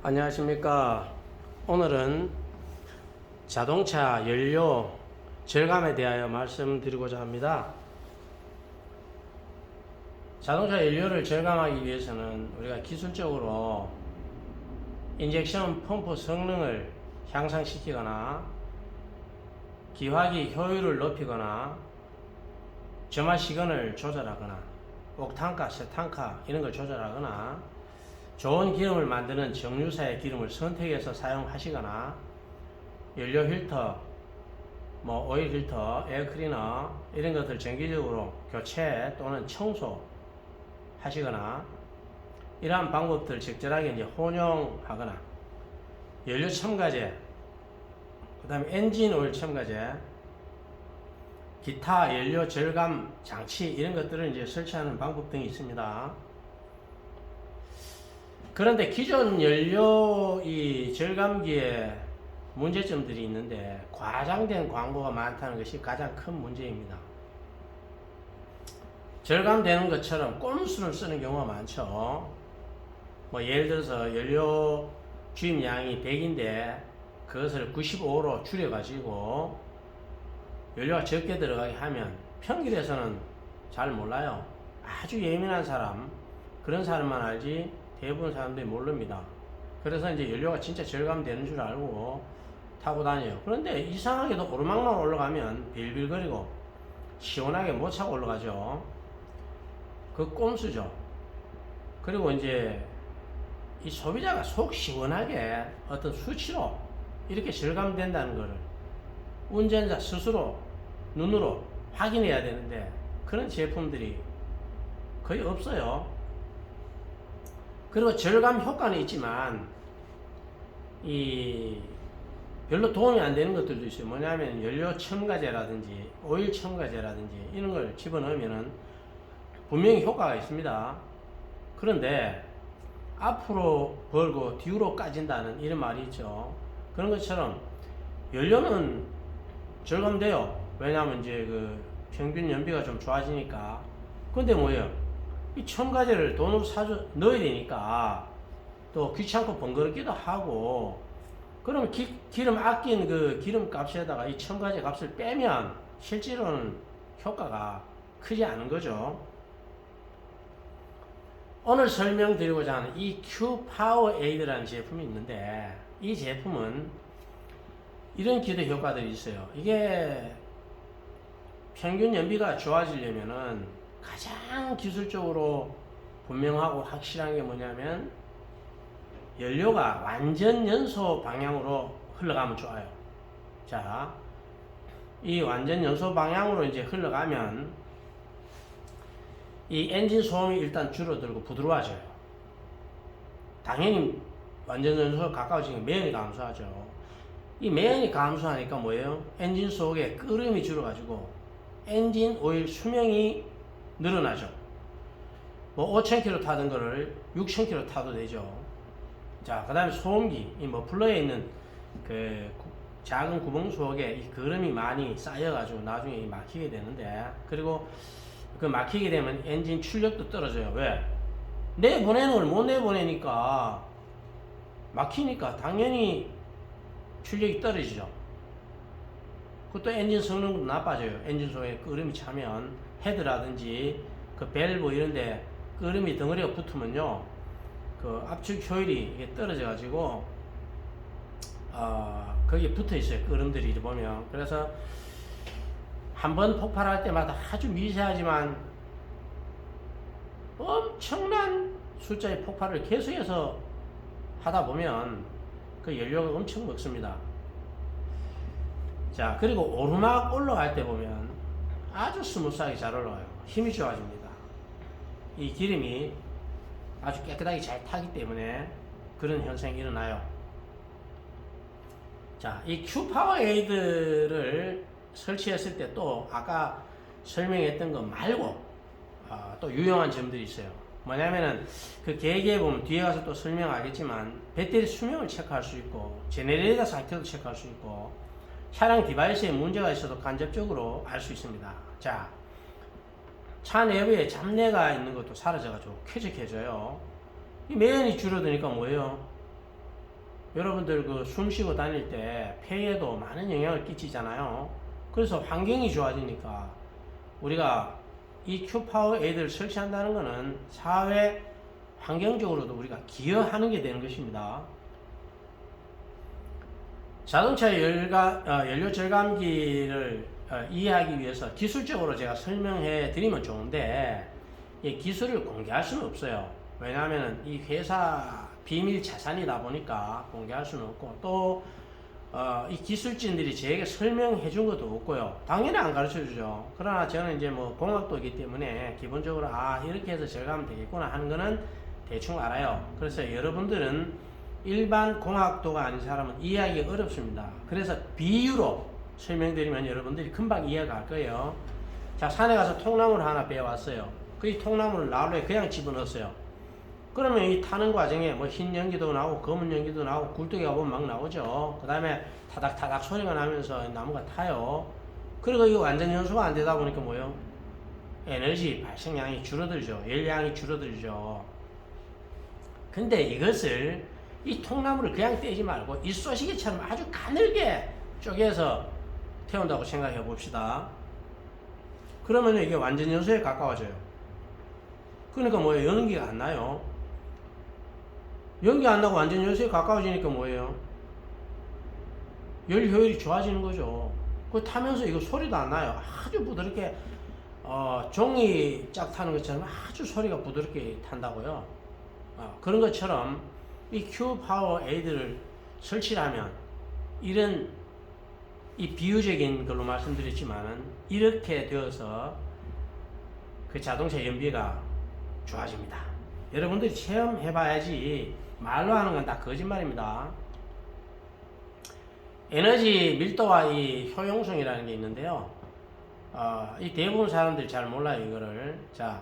안녕하십니까. 오늘은 자동차 연료 절감에 대하여 말씀드리고자 합니다. 자동차 연료를 절감하기 위해서는 우리가 기술적으로 인젝션 펌프 성능을 향상시키거나 기화기 효율을 높이거나 점화 시간을 조절하거나 옥탄가, 세탄가 이런 걸 조절하거나 좋은 기름을 만드는 정유사의 기름을 선택해서 사용하시거나 연료 필터, 오일 필터, 에어클리너 이런 것들 정기적으로 교체 또는 청소하시거나 이러한 방법들 적절하게 이제 혼용하거나 연료 첨가제, 그 다음에 엔진 오일 첨가제, 기타 연료 절감 장치 이런 것들을 이제 설치하는 방법 등이 있습니다. 그런데 기존 연료 이 절감기에 문제점들이 있는데 과장된 광고가 많다는 것이 가장 큰 문제입니다. 절감되는 것처럼 꼼수를 쓰는 경우가 많죠. 예를 들어서 연료 주입량이 100인데 그것을 95로 줄여가지고 연료가 적게 들어가게 하면 평일에서는 잘 몰라요. 아주 예민한 사람, 그런 사람만 알지 대부분 사람들이 모릅니다. 그래서 이제 연료가 진짜 절감되는 줄 알고 타고 다녀요. 그런데 이상하게도 오르막만 올라가면 빌빌거리고 시원하게 못 차고 올라가죠. 그 꼼수죠. 그리고 이제 이 소비자가 속 시원하게 어떤 수치로 이렇게 절감된다는 것을 운전자 스스로 눈으로 확인해야 되는데 그런 제품들이 거의 없어요. 그리고 절감 효과는 있지만 별로 도움이 안 되는 것들도 있어요. 뭐냐면 연료 첨가제라든지 오일 첨가제라든지 이런 걸 집어넣으면은 분명히 효과가 있습니다. 그런데 앞으로 벌고 뒤로 까진다는 이런 말이 있죠. 그런 것처럼 연료는 절감돼요. 왜냐하면 이제 그 평균 연비가 좀 좋아지니까. 근데 뭐예요? 이 첨가제를 돈으로 넣어야 되니까 또 귀찮고 번거롭기도 하고, 그럼 기름 아낀 그 기름 값에다가 이 첨가제 값을 빼면 실제로는 효과가 크지 않은 거죠. 오늘 설명드리고자 하는 이 Q-Powerai드라는 제품이 있는데 이 제품은 이런 기대 효과들이 있어요. 이게 평균 연비가 좋아지려면은 가장 기술적으로 분명하고 확실한 게 뭐냐면 연료가 완전 연소 방향으로 흘러가면 좋아요. 자, 이 완전 연소 방향으로 이제 흘러가면 이 엔진 소음이 일단 줄어들고 부드러워져요. 당연히 완전 연소가 가까워지면 매연이 감소하죠. 이 매연이 감소하니까 뭐예요? 엔진 속에 끓음이 줄어가지고 엔진 오일 수명이 늘어나죠. 5,000km 타던 거를 6,000km 타도 되죠. 자, 그 다음에 소음기, 이 머플러에 있는 그 작은 구멍 속에 이 거름이 많이 쌓여가지고 나중에 막히게 되는데, 그리고 그 막히게 되면 엔진 출력도 떨어져요. 왜? 내보내는 걸 못 내보내니까 막히니까 당연히 출력이 떨어지죠. 그것도 엔진 성능도 나빠져요. 엔진 속에 끓음이 차면 헤드라든지 그 밸브 이런데 끓음이 덩어리가 붙으면요, 그 압축 효율이 이게 떨어져 가지고 거기에 붙어 있어요. 끓음들이 보면. 그래서 한번 폭발할 때마다 아주 미세하지만 엄청난 숫자의 폭발을 계속해서 하다 보면 그 연료가 엄청 먹습니다. 자, 그리고 오르막 올라갈 때 보면 아주 스무스하게 잘 올라가요. 힘이 좋아집니다. 이 기름이 아주 깨끗하게 잘 타기 때문에 그런 현상이 일어나요. 자, 이 Q-Powerai드를 설치했을 때 또 아까 설명했던 것 말고 또 유용한 점들이 있어요. 뭐냐면은 그 계기에 보면 뒤에 가서 또 설명하겠지만 배터리 수명을 체크할 수 있고 제네레이터 상태도 체크할 수 있고 차량 디바이스에 문제가 있어도 간접적으로 알 수 있습니다. 자, 차 내부에 잡내가 있는 것도 사라져가지고 쾌적해져요. 이 매연이 줄어드니까 뭐예요? 여러분들 그 숨 쉬고 다닐 때 폐에도 많은 영향을 끼치잖아요. 그래서 환경이 좋아지니까 우리가 이 큐파워 에이드를 설치한다는 것은 사회 환경적으로도 우리가 기여하는 게 되는 것입니다. 자동차 연료 절감기를 이해하기 위해서 기술적으로 제가 설명해 드리면 좋은데 이 기술을 공개할 수는 없어요. 왜냐하면 이 회사 비밀 자산이다 보니까 공개할 수는 없고 또 이 기술진들이 저에게 설명해 준 것도 없고요. 당연히 안 가르쳐 주죠. 그러나 저는 이제 뭐 공학도이기 때문에 기본적으로 이렇게 해서 절감하면 되겠구나 하는 거는 대충 알아요. 그래서 여러분들은 일반 공학도가 아닌 사람은 이해하기 어렵습니다. 그래서 비유로 설명드리면 여러분들이 금방 이해가 갈 거예요. 자, 산에 가서 통나무를 하나 베어왔어요. 그 통나무를 난로에 그냥 집어넣었어요. 그러면 이 타는 과정에 뭐 흰 연기도 나오고 검은 연기도 나오고 굴뚝이가 보면 막 나오죠. 그 다음에 타닥타닥 소리가 나면서 나무가 타요. 그리고 이거 완전 연소가 안 되다 보니까 뭐요? 에너지 발생량이 줄어들죠. 열량이 줄어들죠. 근데 이것을 이 통나무를 그냥 떼지 말고 이 쏘시개처럼 아주 가늘게 쪼개서 태운다고 생각해 봅시다. 그러면 이게 완전 연소에 가까워져요. 그러니까 뭐예요? 연기가 안 나요. 연기 안 나고 완전 연소에 가까워지니까 뭐예요? 열 효율이 좋아지는 거죠. 그 타면서 이거 소리도 안 나요. 아주 부드럽게 종이 짝 타는 것처럼 아주 소리가 부드럽게 탄다고요. 그런 것처럼 이 큐파워 에이드를 설치하면 이런 이 비유적인 걸로 말씀드렸지만은 이렇게 되어서 그 자동차 연비가 좋아집니다. 여러분들이 체험해 봐야지 말로 하는 건 다 거짓말입니다. 에너지 밀도와 이 효용성이라는 게 있는데요. 이 대부분 사람들이 잘 몰라요, 이거를. 자,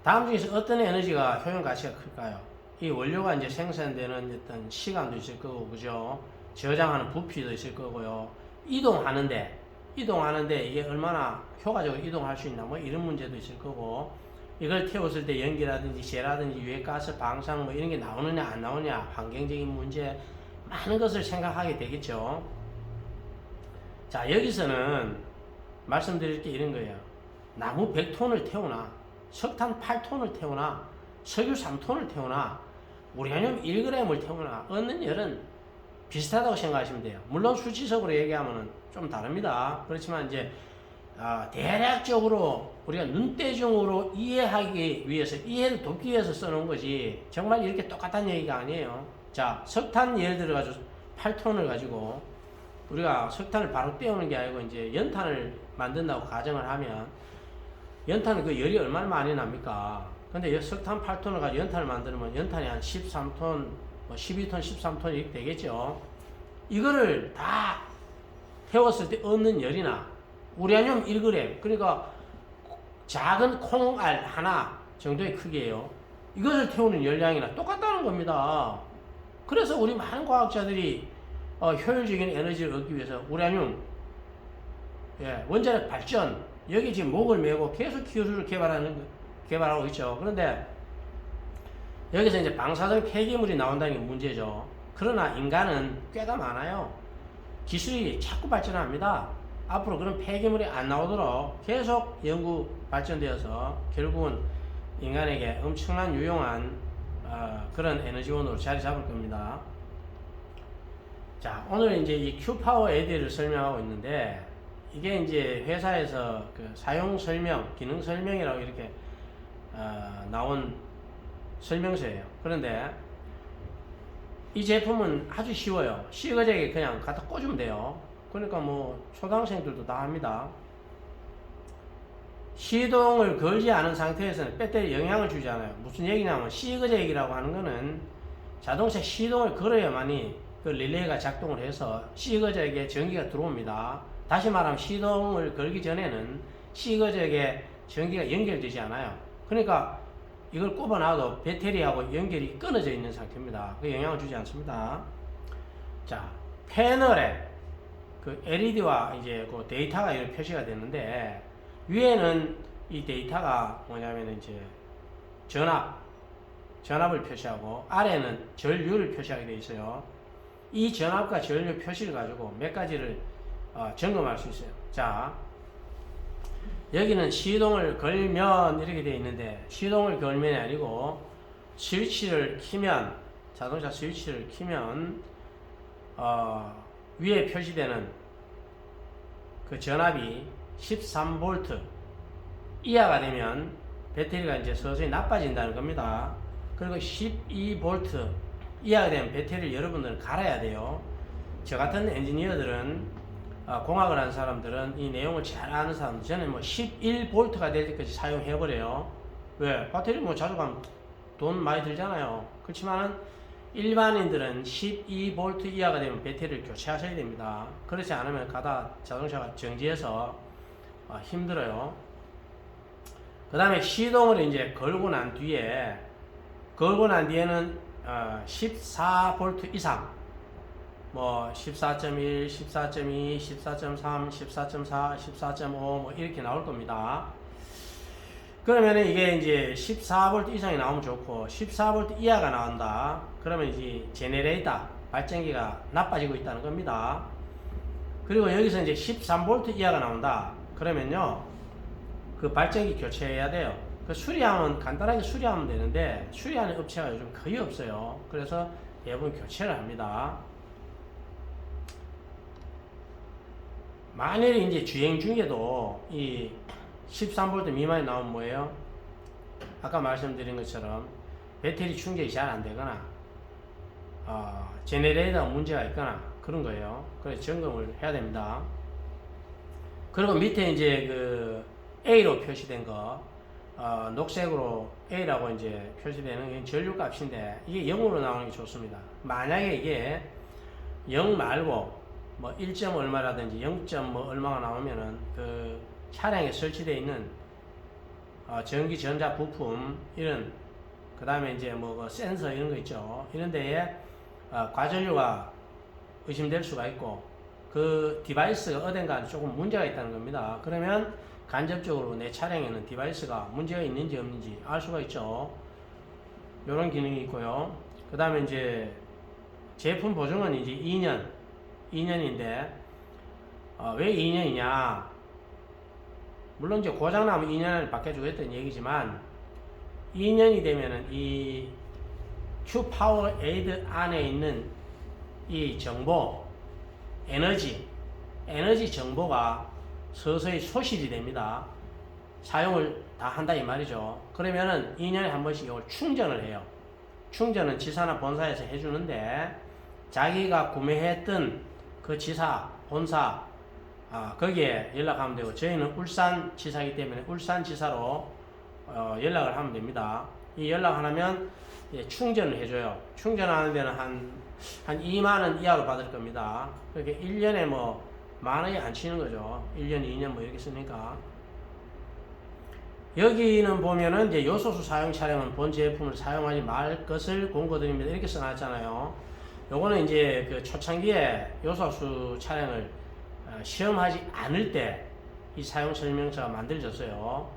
다음 중에서 어떤 에너지가 효용 가치가 클까요? 이 원료가 이제 생산되는 어떤 시간도 있을 거고, 그죠? 저장하는 부피도 있을 거고요. 이동하는데 이게 얼마나 효과적으로 이동할 수 있나, 뭐 이런 문제도 있을 거고, 이걸 태웠을 때 연기라든지 재라든지 유해가스 방사능 뭐 이런 게 나오느냐 안 나오느냐, 환경적인 문제, 많은 것을 생각하게 되겠죠. 자, 여기서는 말씀드릴 게 이런 거예요. 나무 100톤을 태우나, 석탄 8톤을 태우나, 석유 3톤을 태우나, 우라늄 1g을 태우나, 얻는 열은 비슷하다고 생각하시면 돼요. 물론 수치적으로 얘기하면 좀 다릅니다. 그렇지만 이제 대략적으로 우리가 눈대중으로 이해하기 위해서, 이해를 돕기 위해서 써놓은 거지 정말 이렇게 똑같은 얘기가 아니에요. 자, 석탄 예를 들어 가지고 8톤을 가지고 우리가 석탄을 바로 떼우는 게 아니고 이제 연탄을 만든다고 가정을 하면 연탄은 그 열이 얼마나 많이 납니까? 근데 석탄 8톤을 가지고 연탄을 만들면 연탄이 한 13톤, 뭐 12톤, 13톤 이렇게 되겠죠. 이거를 다 태웠을 때 얻는 열이나 우라늄 1g, 그러니까 작은 콩알 하나 정도의 크기예요. 이것을 태우는 열량이나 똑같다는 겁니다. 그래서 우리 많은 과학자들이 효율적인 에너지를 얻기 위해서 우라늄, 원자력 발전, 여기 지금 목을 메고 계속 기술을 개발하고 있죠. 그런데 여기서 이제 방사성 폐기물이 나온다는 게 문제죠. 그러나 인간은 꽤가 많아요. 기술이 자꾸 발전합니다. 앞으로 그런 폐기물이 안 나오도록 계속 연구 발전되어서 결국은 인간에게 엄청난 유용한 그런 에너지원으로 자리 잡을 겁니다. 자, 오늘 이제 이 큐파워 에이드를 설명하고 있는데, 이게 이제 회사에서 그 사용 설명, 기능 설명이라고 이렇게 나온 설명서예요. 그런데 이 제품은 아주 쉬워요. 시거제에 그냥 갖다 꽂으면 돼요. 그러니까 뭐 초등학생들도 다 합니다. 시동을 걸지 않은 상태에서는 배터리에 영향을 주지 않아요. 무슨 얘기냐면 시거제이라고 하는 거는 자동차 시동을 걸어야만이 그 릴레이가 작동을 해서 시거제에 전기가 들어옵니다. 다시 말하면 시동을 걸기 전에는 시거제에 전기가 연결되지 않아요. 그러니까 이걸 꼽아놔도 배터리하고 연결이 끊어져 있는 상태입니다. 그 영향을 주지 않습니다. 자, 패널에 그 LED와 이제 그 데이터가 이렇게 표시가 되는데, 위에는 이 데이터가 뭐냐면 이제 전압을 표시하고, 아래는 전류를 표시하게 되어 있어요. 이 전압과 전류 표시를 가지고 몇 가지를 점검할 수 있어요. 자, 여기는 시동을 걸면 이렇게 되어 있는데, 시동을 걸면이 아니고 스위치를 키면, 자동차 스위치를 키면 위에 표시되는 그 전압이 13V 이하가 되면 배터리가 이제 서서히 나빠진다는 겁니다. 그리고 12V 이하가 되면 배터리를 여러분들은 갈아야 돼요. 저 같은 엔지니어들은 공학을 하는 사람들은 이 내용을 잘 아는 사람들, 저는 뭐 11V가 될 때까지 사용해버려요. 왜? 배터리 뭐 자주 가면 돈 많이 들잖아요. 그렇지만은 일반인들은 12V 이하가 되면 배터리를 교체하셔야 됩니다. 그렇지 않으면 가다 자동차가 정지해서 힘들어요. 그 다음에 시동을 이제 걸고 난 뒤에는 14V 이상, 뭐 14.1, 14.2, 14.3, 14.4, 14.5 뭐 이렇게 나올 겁니다. 그러면 이게 이제 14V 이상이 나오면 좋고, 14V 이하가 나온다. 그러면 이제 제네레이터, 발전기가 나빠지고 있다는 겁니다. 그리고 여기서 이제 13V 이하가 나온다. 그러면요, 그 발전기 교체해야 돼요. 그 수리하면, 간단하게 수리하면 되는데, 수리하는 업체가 요즘 거의 없어요. 그래서 대부분 교체를 합니다. 만일에 이제 주행 중에도 이 13V 미만이 나오면 뭐예요? 아까 말씀드린 것처럼 배터리 충전이 잘 안 되거나 제네레이터 문제가 있거나 그런 거예요. 그래서 점검을 해야 됩니다. 그리고 밑에 이제 그 A로 표시된 거, 녹색으로 A라고 이제 표시되는 게 전류 값인데, 이게 0으로 나오는 게 좋습니다. 만약에 이게 0 말고 뭐 1점 얼마라든지 0점 뭐 얼마가 나오면은 그 차량에 설치되어 있는 전기 전자 부품, 이런, 그 다음에 이제 뭐 센서 이런 거 있죠. 이런 데에 과전류가 의심될 수가 있고, 그 디바이스가 어딘가 조금 문제가 있다는 겁니다. 그러면 간접적으로 내 차량에는 디바이스가 문제가 있는지 없는지 알 수가 있죠. 이런 기능이 있고요. 그 다음에 이제 제품 보증은 이제 2년인데, 왜 2년이냐? 물론 이제 고장나면 2년을 바꿔주겠다는 얘기지만, 2년이 되면은 이 Q-Power Aid 안에 있는 이 정보, 에너지 정보가 서서히 소실이 됩니다. 사용을 다 한다 이 말이죠. 그러면은 2년에 한 번씩 이걸 충전을 해요. 충전은 지사나 본사에서 해주는데, 자기가 구매했던 그 지사, 본사, 거기에 연락하면 되고, 저희는 울산 지사이기 때문에 울산 지사로 연락을 하면 됩니다. 이 연락 하면 충전을 해줘요. 충전하는 데는 한 2만원 이하로 받을 겁니다. 그렇게 1년에 뭐 만원이 안 치는 거죠. 1년, 2년 뭐 이렇게 쓰니까. 여기는 보면은 이제 요소수 사용 차량은 본 제품을 사용하지 말 것을 권고드립니다. 이렇게 써놨잖아요. 요거는 이제 그 초창기에 요소수 차량을 시험하지 않을 때 이 사용 설명서가 만들어졌어요.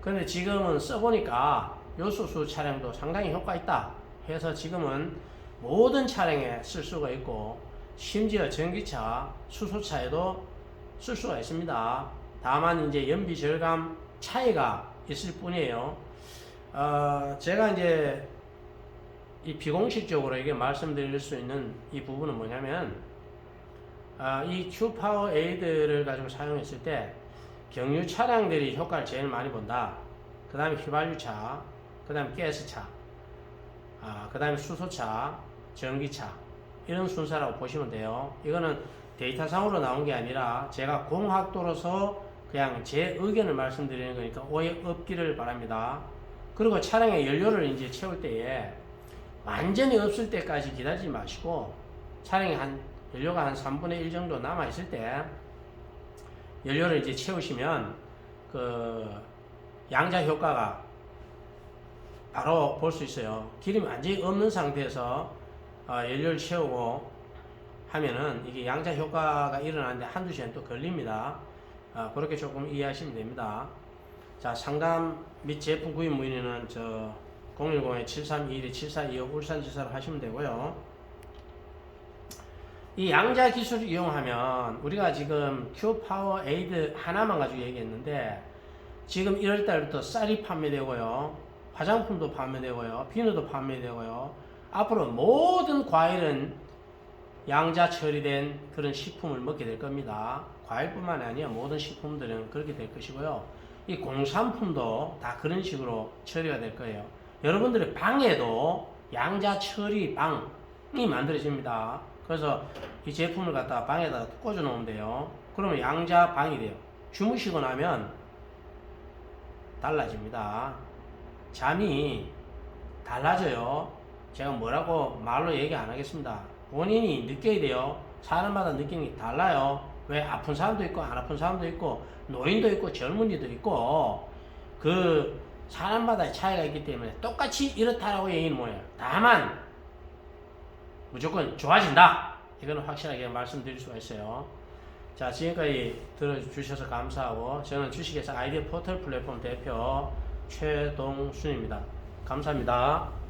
그런데 지금은 써보니까 요소수 차량도 상당히 효과 있다 해서 지금은 모든 차량에 쓸 수가 있고, 심지어 전기차, 수소차에도 쓸 수가 있습니다. 다만 이제 연비 절감 차이가 있을 뿐이에요. 제가 이제 이 비공식적으로 이게 말씀드릴 수 있는 이 부분은 뭐냐면, 이 Q-Power Aid를 가지고 사용했을 때 경유 차량들이 효과를 제일 많이 본다. 그 다음에 휘발유차, 그 다음에 가스차, 그 다음에 수소차, 전기차, 이런 순서라고 보시면 돼요. 이거는 데이터상으로 나온 게 아니라 제가 공학도로서 그냥 제 의견을 말씀드리는 거니까 오해 없기를 바랍니다. 그리고 차량에 연료를 이제 채울 때에 완전히 없을 때까지 기다리지 마시고, 차량에 연료가 한 3분의 1 정도 남아있을 때 연료를 이제 채우시면 그 양자 효과가 바로 볼 수 있어요. 기름이 완전히 없는 상태에서 연료를 채우고 하면은 이게 양자 효과가 일어나는데 한두 시간 또 걸립니다. 그렇게 조금 이해하시면 됩니다. 자, 상담 및 제품 구입 문의는 010-7321-7425 울산지사로 하시면 되고요. 이 양자 기술을 이용하면 우리가 지금 큐파워 에이드 하나만 가지고 얘기했는데 지금 1월달부터 쌀이 판매되고요. 화장품도 판매되고요. 비누도 판매되고요. 앞으로 모든 과일은 양자 처리된 그런 식품을 먹게 될 겁니다. 과일뿐만 아니라 모든 식품들은 그렇게 될 것이고요. 이 공산품도 다 그런 식으로 처리가 될 거예요. 여러분들의 방에도 양자 처리 방이 만들어집니다. 그래서 이 제품을 갖다가 방에다가 꽂아 놓으면 돼요. 그러면 양자 방이 돼요. 주무시고 나면 달라집니다. 잠이 달라져요. 제가 뭐라고 말로 얘기 안 하겠습니다. 본인이 느껴야 돼요. 사람마다 느끼는 게 달라요. 왜? 아픈 사람도 있고 안 아픈 사람도 있고 노인도 있고 젊은이도 있고 그 사람마다 차이가 있기 때문에 똑같이 이렇다라고 얘기는 뭐예요. 다만 무조건 좋아진다. 이거는 확실하게 말씀드릴 수가 있어요. 자, 지금까지 들어주셔서 감사하고 저는 주식회사 아이디어 포털 플랫폼 대표 최동순입니다. 감사합니다.